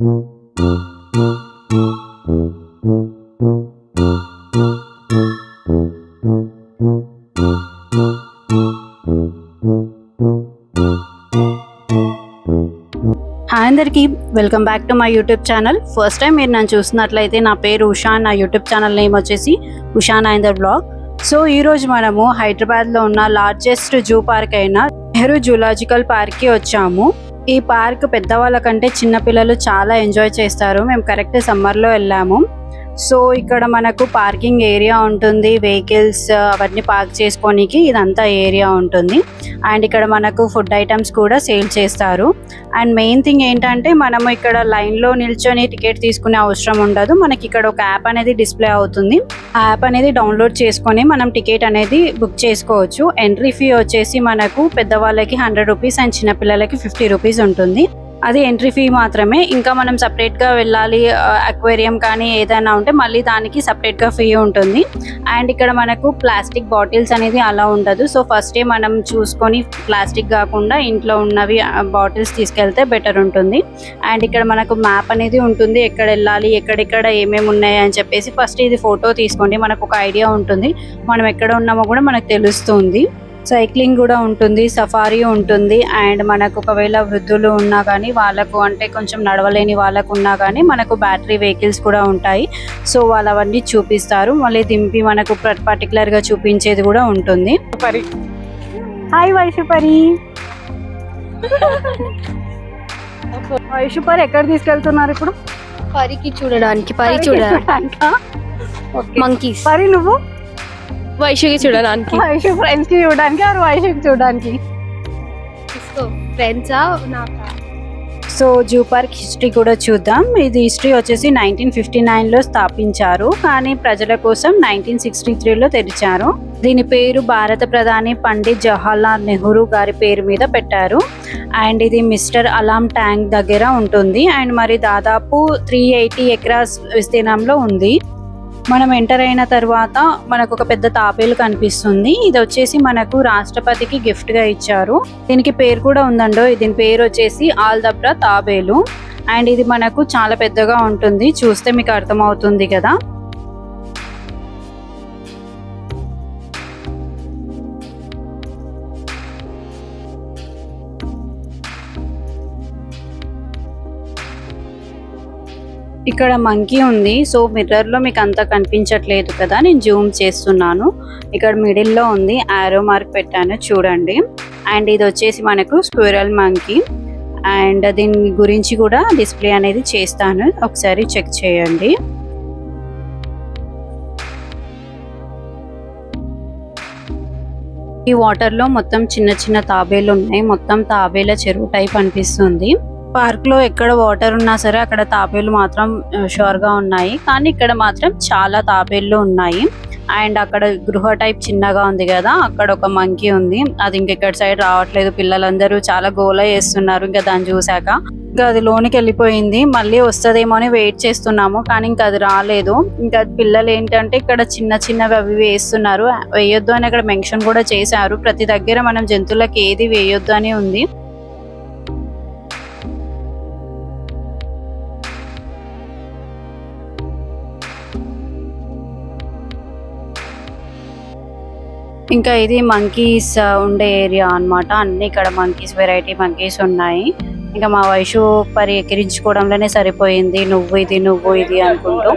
Hi అందరికీ, welcome back to my YouTube channel. First time మీరు నన్ను చూస్తున్నట్లయితే నా పేరు ఉషా, నా యూట్యూబ్ ఛానల్ నేమ్ వచ్చేసి ఉషా నాయిందర్ బ్లాగ్. సో ఈరోజు మనము హైదరాబాద్లో ఉన్న లార్జెస్ట్ జూ పార్క్ అయిన నెహ్రూ జూలాజికల్ పార్క్కి వచ్చాము. ఈ పార్క్ పెద్దవాళ్ళ కంటే చిన్నపిల్లలు చాలా ఎంజాయ్ చేస్తారు. మేము కరెక్ట్ సమ్మర్లో వెళ్ళాము. సో ఇక్కడ మనకు పార్కింగ్ ఏరియా ఉంటుంది, వెహికల్స్ అవన్నీ పార్క్ చేసుకోనికి ఇదంతా ఏరియా ఉంటుంది. అండ్ ఇక్కడ మనకు ఫుడ్ ఐటమ్స్ కూడా సేల్ చేస్తారు. అండ్ మెయిన్ థింగ్ ఏంటంటే మనము ఇక్కడ లైన్లో నిల్చొని టికెట్ తీసుకునే అవసరం ఉండదు. మనకి ఇక్కడ ఒక యాప్ అనేది డిస్ప్లే అవుతుంది. ఆ యాప్ అనేది డౌన్లోడ్ చేసుకొని మనం టికెట్ అనేది బుక్ చేసుకోవచ్చు. ఎంట్రీ ఫీ వచ్చేసి మనకు పెద్దవాళ్ళకి 100 రూపీస్ అండ్ చిన్నపిల్లలకి 50 రూపీస్ ఉంటుంది. అది ఎంట్రీ ఫీ మాత్రమే. ఇంకా మనం సపరేట్గా వెళ్ళాలి, అక్వేరియం కానీ ఏదైనా ఉంటే మళ్ళీ దానికి సపరేట్గా ఫీ ఉంటుంది. అండ్ ఇక్కడ మనకు ప్లాస్టిక్ బాటిల్స్ అనేది అలా ఉండదు. సో ఫస్టే మనం చూసుకొని ప్లాస్టిక్ కాకుండా ఇంట్లో ఉన్నవి బాటిల్స్ తీసుకెళ్తే బెటర్ ఉంటుంది. అండ్ ఇక్కడ మనకు మ్యాప్ అనేది ఉంటుంది, ఎక్కడ వెళ్ళాలి, ఎక్కడెక్కడ ఏమేమి ఉన్నాయి అని చెప్పేసి. ఫస్ట్ ఇది ఫోటో తీసుకోండి, మనకు ఒక ఐడియా ఉంటుంది, మనం ఎక్కడ ఉన్నామో కూడా మనకు తెలుస్తుంది. సైక్లింగ్ కూడా ఉంటుంది, సఫారీ ఉంటుంది. అండ్ మనకు ఒకవేళ వృద్ధులు ఉన్నా కానీ వాళ్ళకు, అంటే కొంచెం నడవలేని వాళ్ళకు ఉన్నా కానీ మనకు బ్యాటరీ వెహికల్స్ కూడా ఉంటాయి. సో వాళ్ళు అవన్నీ చూపిస్తారు, మళ్ళీ దింపి మనకు పర్టికులర్గా చూపించేది కూడా ఉంటుంది. హాయ్ వైషుపరి. వైషుపరి ఎక్కడ తీసుకెళ్తున్నారు ఇప్పుడు? పరికి చూడడానికి. మంకీస్. పరి నువ్వు? వైషుకి చూడడానికి. వైషు ఫ్రెండ్స్ కి చూడడానికి, ఆరు వైషుకి చూడడానికి. ఫ్రెండ్సా? సో జూ పార్క్ హిస్టరీ కూడా చూద్దాం. ఇది హిస్టరీ వచ్చేసి 1959లో స్థాపించారు, కానీ ప్రజల కోసం 1963లో తెరిచారు. దీని పేరు భారత ప్రధాని పండిత్ జవహర్లాల్ నెహ్రూ గారి పేరు మీద పెట్టారు. అండ్ ఇది మిస్టర్ అలాం ట్యాంక్ దగ్గర ఉంటుంది. అండ్ మరి దాదాపు 380 ఎకరాస్ విస్తీర్ణంలో ఉంది. మనం ఎంటర్ అయిన తర్వాత మనకు ఒక పెద్ద తాబేలు కనిపిస్తుంది. ఇది వచ్చేసి మనకు రాష్ట్రపతికి గిఫ్ట్ గా ఇచ్చారు. దీనికి పేరు కూడా ఉందండో. దీని పేరు వచ్చేసి ఆల్దబ్రా తాబేలు. అండ్ ఇది మనకు చాలా పెద్దగా ఉంటుంది, చూస్తే మీకు అర్థమవుతుంది కదా. ఇక్కడ మంకీ ఉంది. సో మిర్రర్లో మీకు అంత కనిపించట్లేదు కదా, నేను జూమ్ చేస్తున్నాను. ఇక్కడ మిడిల్లో ఉంది, ఆరో మార్క్ పెట్టాను చూడండి. అండ్ ఇది వచ్చేసి మనకు స్క్విరల్ మంకీ. అండ్ దీని గురించి కూడా డిస్ప్లే అనేది చేస్తాను, ఒకసారి చెక్ చేయండి. ఈ వాటర్లో మొత్తం చిన్న చిన్న తాబేలు ఉన్నాయి. మొత్తం తాబేల చెరువు టైప్ అనిపిస్తుంది. పార్క్ లో ఎక్కడ వాటర్ ఉన్నా సరే అక్కడ తాబేలు మాత్రం షూర్ గా ఉన్నాయి, కానీ ఇక్కడ మాత్రం చాలా తాబేళ్లు ఉన్నాయి. అండ్ అక్కడ గృహ టైప్ చిన్నగా ఉంది కదా, అక్కడ ఒక మంకీ ఉంది. అది ఇంకెక్కడ సైడ్ రావట్లేదు. పిల్లలందరూ చాలా గోల చేస్తున్నారు ఇంకా దాన్ని చూసాక. ఇంకా అది లోనికి వెళ్ళిపోయింది, మళ్ళీ వస్తుందేమో అని వెయిట్ చేస్తున్నాము, కానీ ఇంకా అది రాలేదు. ఇంకా పిల్లలు ఏంటంటే ఇక్కడ చిన్న చిన్నవి అవి వేస్తున్నారు. వేయొద్దు అని అక్కడ మెన్షన్ కూడా చేశారు. ప్రతి దగ్గర మనం జంతువులకు ఏది వేయొద్దు అని ఉంది. ఇంకా ఇది మంకీస్ ఉండే ఏరియా అన్నమాట. అన్ని ఇక్కడ మంకీస్, వెరైటీ మంకీస్ ఉన్నాయి. ఇంకా మా వైషు పరి ఎక్కిరించుకోవడంలోనే సరిపోయింది, నువ్వు ఇది అనుకుంటూ.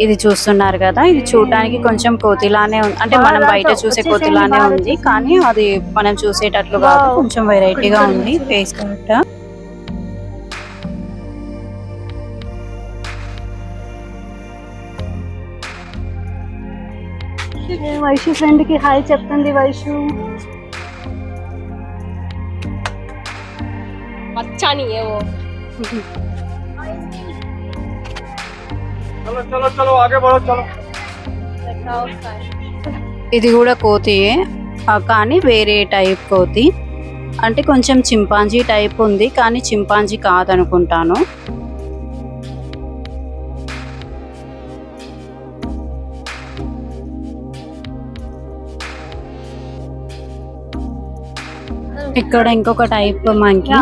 ఇది చూస్తున్నారు కదా, ఇది చూడడానికి కొంచెం కోతిలానే ఉంది, అంటే మనం బయట చూసే కోతిలానే ఉంది, కానీ అది మనం చూసేటట్లు కాదు, కొంచెం వెరైటీగా ఉంది ఫేస్ కరెక్ట్. వైషు ఫ్రెండ్ కి హాయ్ చెప్తుంది వైషు. ఇది కూడా కోతియే, కానీ వేరే టైప్ కోతి. అంటే కొంచెం చింపాంజీ టైప్ ఉంది, కానీ చింపాంజీ కాదనుకుంటాను. ఇక్కడ ఇంకొక టైప్ మంకీ,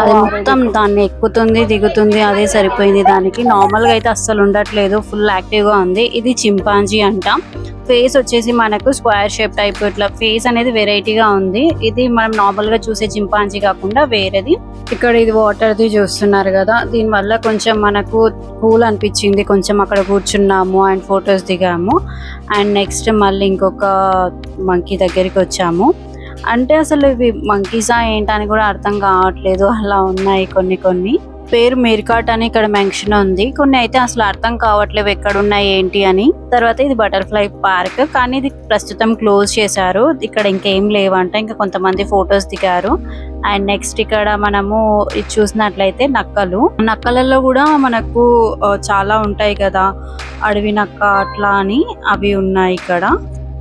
అది మొత్తం దాన్ని ఎక్కుతుంది దిగుతుంది, అదే సరిపోయింది దానికి. నార్మల్ గా అయితే అస్సలు ఉండట్లేదు, ఫుల్ యాక్టివ్ గా ఉంది. ఇది చింపాంజీ అంట. ఫేస్ వచ్చేసి మనకు స్క్వేర్ షేప్ టైప్, ఇట్లా ఫేస్ అనేది వెరైటీగా ఉంది. ఇది మనం నార్మల్ గా చూసే చింపాంజీ కాకుండా వేరేది. ఇక్కడ ఇది వాటర్ ది చూస్తున్నారు కదా, దీని వల్ల కొంచెం మనకు కూల్ అనిపించింది. కొంచెం అక్కడ కూర్చున్నాము అండ్ ఫొటోస్ దిగాము. అండ్ నెక్స్ట్ మళ్ళీ ఇంకొక మంకీ దగ్గరికి వచ్చాము. అంటే అసలు ఇవి మంకీసా ఏంటని కూడా అర్థం కావట్లేదు, అలా ఉన్నాయి కొన్ని. పేరు మీర్కాట్ అని ఇక్కడ మెన్షన్ ఉంది. కొన్ని అయితే అసలు అర్థం కావట్లేదు ఎక్కడ ఉన్నాయి ఏంటి అని. తర్వాత ఇది బటర్ఫ్లై పార్క్, కానీ ఇది ప్రస్తుతం క్లోజ్ చేశారు. ఇక్కడ ఇంకేం లేవంట, ఇంకా కొంతమంది ఫొటోస్ దిగారు. అండ్ నెక్స్ట్ ఇక్కడ మనము ఇది చూసినట్లయితే నక్కలలో కూడా మనకు చాలా ఉంటాయి కదా, అడవి నక్క అట్లా అని, అవి ఉన్నాయి ఇక్కడ.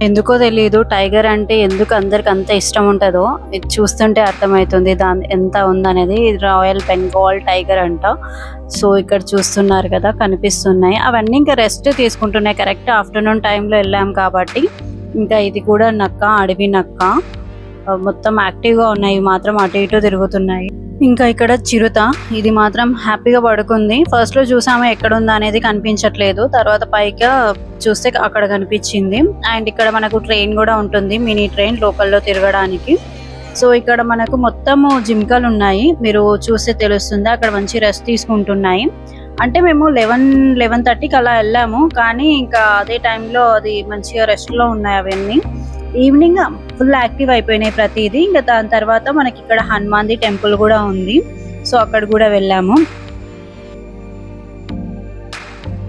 ఎందుకో తెలియదు టైగర్ అంటే ఎందుకు అందరికి అంత ఇష్టం ఉంటుందో, ఇది చూస్తుంటే అర్థమవుతుంది దాని ఎంత ఉందనేది. రాయల్ బెంగాల్ టైగర్ అంట. సో ఇక్కడ చూస్తున్నారు కదా కనిపిస్తున్నాయి, అవన్నీ ఇంకా రెస్ట్ తీసుకుంటున్నాయి. కరెక్ట్ ఆఫ్టర్నూన్ టైంలో వెళ్ళాం కాబట్టి. ఇంకా ఇది కూడా నక్క, అడవి నక్క, మొత్తం యాక్టివ్గా ఉన్నాయి. మాత్రం అటు ఇటు తిరుగుతున్నాయి. ఇంకా ఇక్కడ చిరుత, ఇది మాత్రం హ్యాపీగా పడుకుంది. ఫస్ట్ లో చూసాము ఎక్కడ ఉందా అనేది కనిపించట్లేదు, తర్వాత పైగా చూస్తే అక్కడ కనిపించింది. అండ్ ఇక్కడ మనకు ట్రైన్ కూడా ఉంటుంది, మినీ ట్రైన్ లోకల్లో తిరగడానికి. సో ఇక్కడ మనకు మొత్తము జింకలు ఉన్నాయి, మీరు చూస్తే తెలుస్తుంది. అక్కడ మంచి రెస్ట్ తీసుకుంటున్నాయి. అంటే మేము 11:30కి అలా వెళ్ళాము, కానీ ఇంకా అదే టైంలో అది మంచిగా రెస్ట్ లో ఉన్నాయి అవన్నీ. ఈవినింగ్ ఫుల్ యాక్టివ్ అయిపోయినాయి ప్రతిదీ. ఇంకా దాని తర్వాత మనకి ఇక్కడ హనుమాన్ది టెంపుల్ కూడా ఉంది, సో అక్కడ కూడా వెళ్ళాము.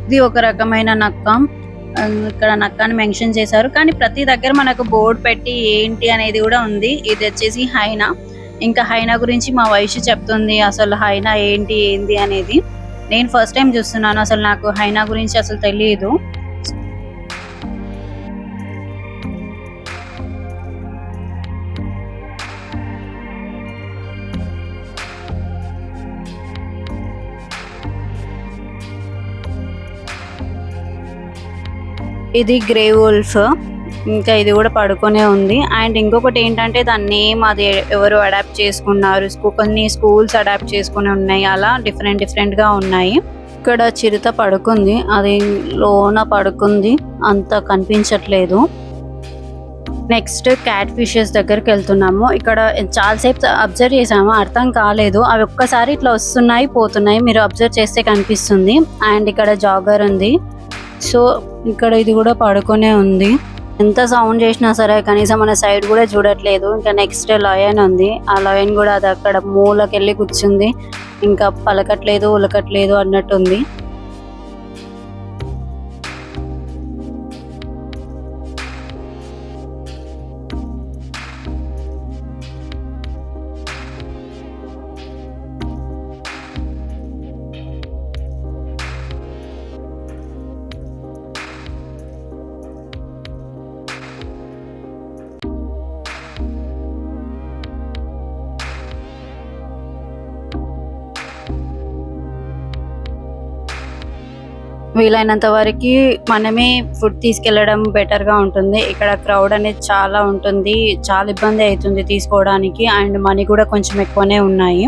ఇది ఒక రకమైన నక్క, ఇక్కడ నక్కని మెన్షన్ చేశారు, కానీ ప్రతి దగ్గర మనకు బోర్డు పెట్టి ఏంటి అనేది కూడా ఉంది. ఇది వచ్చేసి హైనా. ఇంకా హైనా గురించి మా వైషు చెప్తుంది అసలు హైనా ఏంటి అనేది. నేను ఫస్ట్ టైం చూస్తున్నాను, అసలు నాకు హైనా గురించి అసలు తెలియదు. ఇది గ్రే వోల్ఫ్, ఇంకా ఇది కూడా పడుకొనే ఉంది. అండ్ ఇంకొకటి ఏంటంటే దాని నేమ్ అది ఎవరు అడాప్ట్ చేసుకున్నారు, కొన్ని స్కూల్స్ అడాప్ట్ చేసుకుని ఉన్నాయి, అలా డిఫరెంట్ గా ఉన్నాయి. ఇక్కడ చిరుత పడుకుంది, అది లోన పడుకుంది, అంత కనిపించట్లేదు. నెక్స్ట్ క్యాట్ ఫిషెస్ దగ్గరికి వెళ్తున్నాము. ఇక్కడ చాలాసేపు అబ్జర్వ్ చేసాము, అర్థం కాలేదు. అవి ఒక్కసారి ఇట్లా వస్తున్నాయి పోతున్నాయి, మీరు అబ్జర్వ్ చేస్తే కనిపిస్తుంది. అండ్ ఇక్కడ జాగర్ ఉంది. సో ఇక్కడ ఇది కూడా పడుకునే ఉంది. ఎంత సౌండ్ చేసినా సరే కనీసం మన సైడ్ కూడా చూడట్లేదు. ఇంకా నెక్స్ట్ లయన్ ఉంది, ఆ లయన్ కూడా అది అక్కడ మూలకెళ్ళి కూర్చుంది, ఇంకా పలకట్లేదు ఉలకట్లేదు అన్నట్టుంది. వీలైనంత వరకు మనమే ఫుడ్ తీసుకెళ్లడం బెటర్ గా ఉంటుంది. ఇక్కడ క్రౌడ్ అనేది చాలా ఉంటుంది, చాలా ఇబ్బంది అవుతుంది తీసుకోవడానికి. అండ్ మనీ కూడా కొంచెం ఎక్కువనే ఉన్నాయి.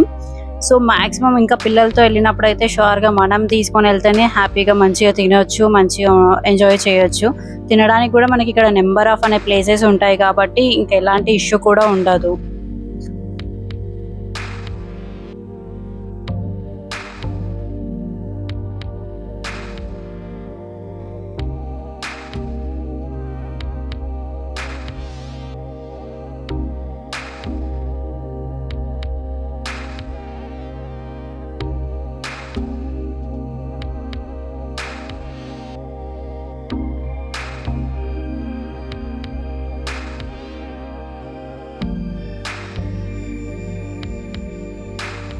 సో మాక్సిమం ఇంకా పిల్లలతో వెళ్ళినప్పుడు అయితే షూర్ గా మనం తీసుకొని వెళ్తేనే హ్యాపీగా మంచిగా తినొచ్చు, మంచిగా ఎంజాయ్ చేయొచ్చు. తినడానికి కూడా మనకి ఇక్కడ నెంబర్ ఆఫ్ అనే ప్లేసెస్ ఉంటాయి కాబట్టి ఇంకా ఎలాంటి ఇష్యూ కూడా ఉండదు.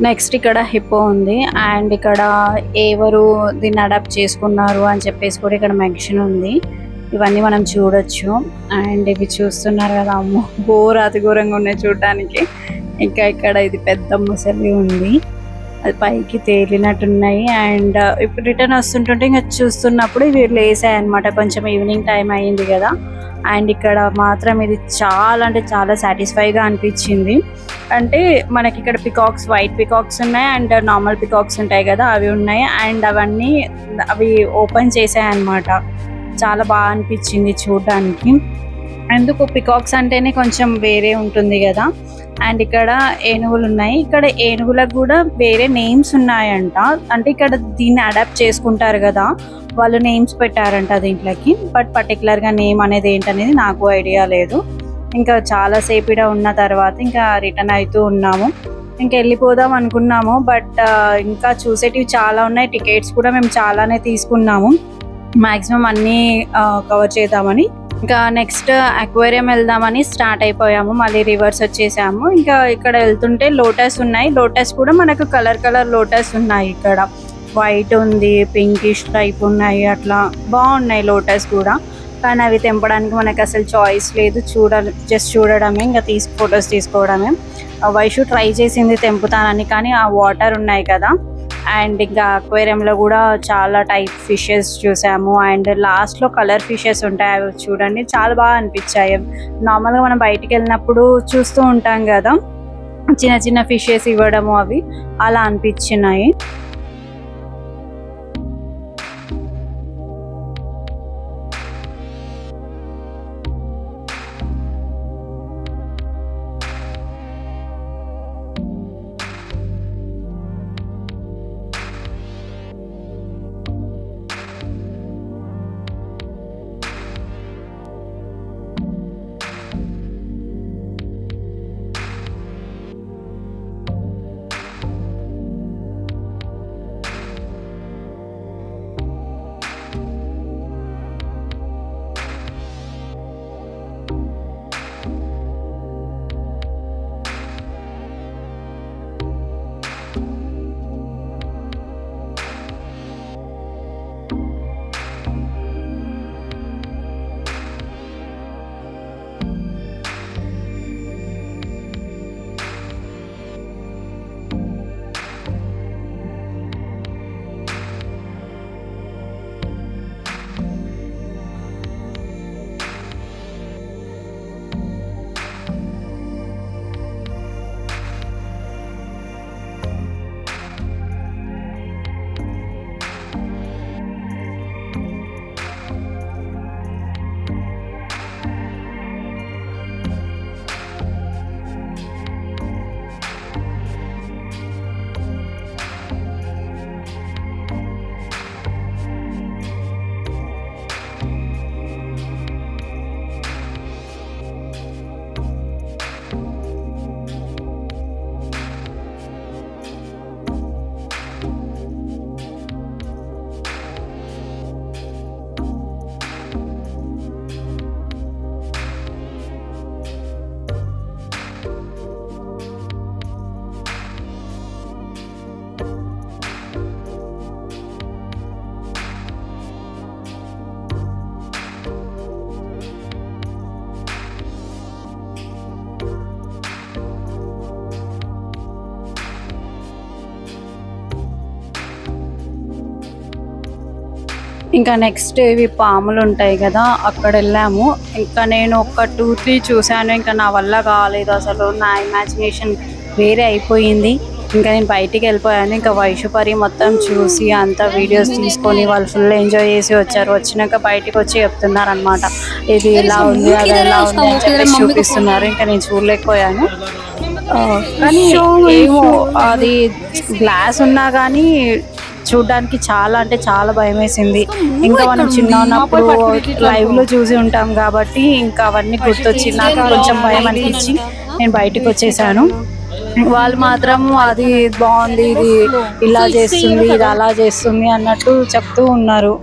నెక్స్ట్ ఇక్కడ హిప్పో ఉంది. అండ్ ఇక్కడ ఎవరు దీన్ని అడాప్ట్ చేసుకున్నారు అని చెప్పేసి కూడా ఇక్కడ మెన్షన్ ఉంది. ఇవన్నీ మనం చూడొచ్చు. అండ్ ఇవి చూస్తున్నారు కదా, అమ్మో అతి ఘోరంగా ఉన్నాయి చూడటానికి. ఇంకా ఇక్కడ ఇది పెద్ద ముసలి ఉంది, అది పైకి తేలినట్టున్నాయి. అండ్ ఇప్పుడు రిటర్న్ వస్తుంటుంటే ఇంకా చూస్తున్నప్పుడు ఇవి లేసాయి అనమాట. కొంచెం ఈవినింగ్ టైం అయ్యింది కదా, అండ్ ఇక్కడ మాత్రం ఇది చాలా అంటే చాలా సాటిస్ఫైగా అనిపించింది. అంటే మనకి ఇక్కడ పికాక్స్, వైట్ పికాక్స్ ఉన్నాయి అండ్ నార్మల్ పికాక్స్ ఉంటాయి కదా, అవి ఉన్నాయి. అండ్ అవి ఓపెన్ చేసాయి అన్నమాట. చాలా బాగా అనిపించింది చూడడానికి. ఎందుకు పికాక్స్ అంటేనే కొంచెం వేరే ఉంటుంది కదా. అండ్ ఇక్కడ ఏనుగులు ఉన్నాయి. ఇక్కడ ఏనుగులకు కూడా వేరే నేమ్స్ ఉన్నాయంట. అంటే ఇక్కడ దీన్ని అడాప్ట్ చేసుకుంటారు కదా, వాళ్ళు నేమ్స్ పెట్టారంట దీంట్లోకి. బట్ పర్టికులర్గా నేమ్ అనేది ఏంటనేది నాకు ఐడియా లేదు. ఇంకా చాలాసేపు ఇక్కడ ఉన్న తర్వాత ఇంకా రిటర్న్ అవుతూ ఉన్నాము. ఇంకా వెళ్ళిపోదాం అనుకున్నాము, బట్ ఇంకా చూసేటివి చాలా ఉన్నాయి. టికెట్స్ కూడా మేము చాలానే తీసుకున్నాము, మ్యాక్సిమం అన్నీ కవర్ చేద్దామని. ఇంకా నెక్స్ట్ అక్వేరియం వెళ్దామని స్టార్ట్ అయిపోయాము. మళ్ళీ రివర్స్ వచ్చేసాము. ఇంకా ఇక్కడ వెళ్తుంటే లోటస్ ఉన్నాయి. లోటస్ కూడా మనకు కలర్ లోటస్ ఉన్నాయి. ఇక్కడ వైట్ ఉంది, పింకిష్ టైప్ ఉన్నాయి, అట్లా బాగున్నాయి లోటస్ కూడా. కానీ అవి తెంపడానికి మనకు అసలు చాయిస్ లేదు. జస్ట్ చూడడమే, ఇంకా ఫొటోస్ తీసుకోవడమే. వైషు ట్రై చేసింది తెంపుతానని, కానీ ఆ వాటర్ ఉన్నాయి కదా. అండ్ ఇంకా అక్వేరియంలో కూడా చాలా టైప్ ఫిషెస్ చూసాము. అండ్ లాస్ట్లో కలర్ ఫిషెస్ ఉంటాయి, అవి చూడండి చాలా బాగా అనిపించాయి. నార్మల్గా మనం బయటికి వెళ్ళినప్పుడు చూస్తూ ఉంటాం కదా, చిన్న చిన్న ఫిషెస్ ఇవ్వడము, అవి అలా అనిపించినాయి. ఇంకా నెక్స్ట్ ఇవి పాములు ఉంటాయి కదా, అక్కడ వెళ్ళాము. ఇంకా నేను ఒక 2-3 చూశాను. ఇంకా నా వల్ల కాలేదు అసలు, నా ఇమాజినేషన్ వేరే అయిపోయింది. ఇంకా నేను బయటికి వెళ్ళిపోయాను. ఇంకా వైషుపరి మొత్తం చూసి అంతా వీడియోస్ తీసుకొని వాళ్ళు ఫుల్ ఎంజాయ్ చేసి వచ్చారు. వచ్చినాక బయటికి వచ్చి చెప్తున్నారు అనమాట, ఇది ఇలా ఉంది, అది ఎలా ఉంది అని చెప్పేసి చూపిస్తున్నారు. ఇంకా నేను చూడలేకపోయాను. కానీ ఏమో అది గ్లాస్ ఉన్నా కానీ చూడడానికి చాలా అంటే చాలా భయం వేసింది. ఇంకా మనం చిన్న ఉన్నప్పుడు లైవ్ లో చూసి ఉంటాం కాబట్టి ఇంకా అవన్నీ గుర్తొచ్చి నాకు కొంచెం భయం అనిపించి నేను బయటకు వచ్చేసాను. వాళ్ళు మాత్రం అది బాగుంది, ఇది ఇలా చేస్తుంది, ఇది అలా చేస్తుంది అన్నట్టు చెప్తూ ఉన్నారు.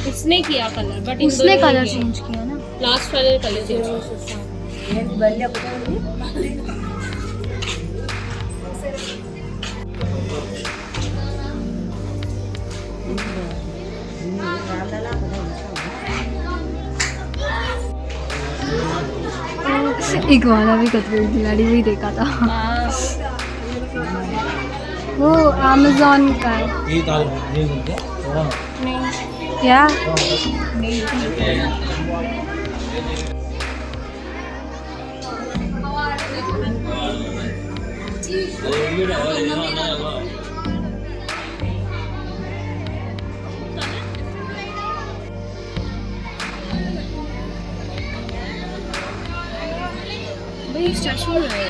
उसने किया कलर बट उसने कलर चेंज किया ना। लास्ट वाले कलर चेंज एक वाला भी कतरे खिलाड़ी भी देखा था, वो अमेज़न का है क्या? भाई स्टैचू है।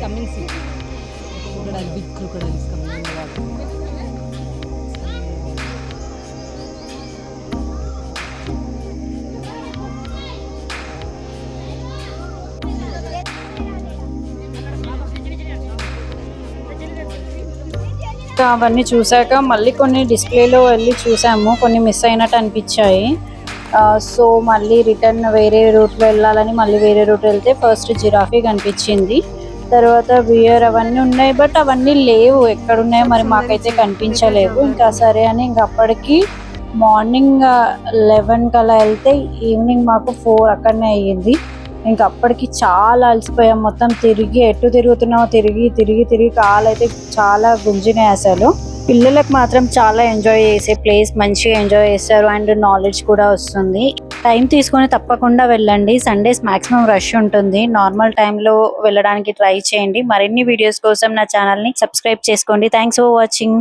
Coming soon. Crocodile, big crocodile is coming in the water. అవన్నీ చూసాక మళ్ళీ కొన్ని డిస్ప్లేలో వెళ్ళి చూసాము, కొన్ని మిస్ అయినట్టు అనిపించాయి. సో మళ్ళీ రిటర్న్ వేరే రూట్లో వెళ్ళాలని మళ్ళీ వేరే రూట్ వెళ్తే ఫస్ట్ జిరాఫీ కనిపించింది, తర్వాత బియర్ అవన్నీ ఉన్నాయి, బట్ అవన్నీ లేవు, ఎక్కడున్నాయో మరి మాకైతే కనిపించలేవు. ఇంకా సరే అని ఇంకా అప్పటికి మార్నింగ్ 11 కలా వెళ్తే ఈవినింగ్ మాకు 4 అక్కడనే అయ్యింది. ఇంకా అప్పటికి చాలా అలసిపోయాం, మొత్తం తిరిగి ఎటు తిరుగుతున్నామో తిరిగి తిరిగి తిరిగి కాలు అయితే చాలా గుంజినాయి. అసలు పిల్లలకు మాత్రం చాలా ఎంజాయ్ చేసే ప్లేస్, మంచిగా ఎంజాయ్ చేస్తారు అండ్ నాలెడ్జ్ కూడా వస్తుంది. టైం తీసుకొని తప్పకుండా వెళ్ళండి. సండేస్ మాక్సిమం రష్ ఉంటుంది, నార్మల్ టైంలో వెళ్ళడానికి ట్రై చేయండి. మరిన్ని వీడియోస్ కోసం నా ఛానల్ని సబ్స్క్రైబ్ చేసుకోండి. Thanks for watching.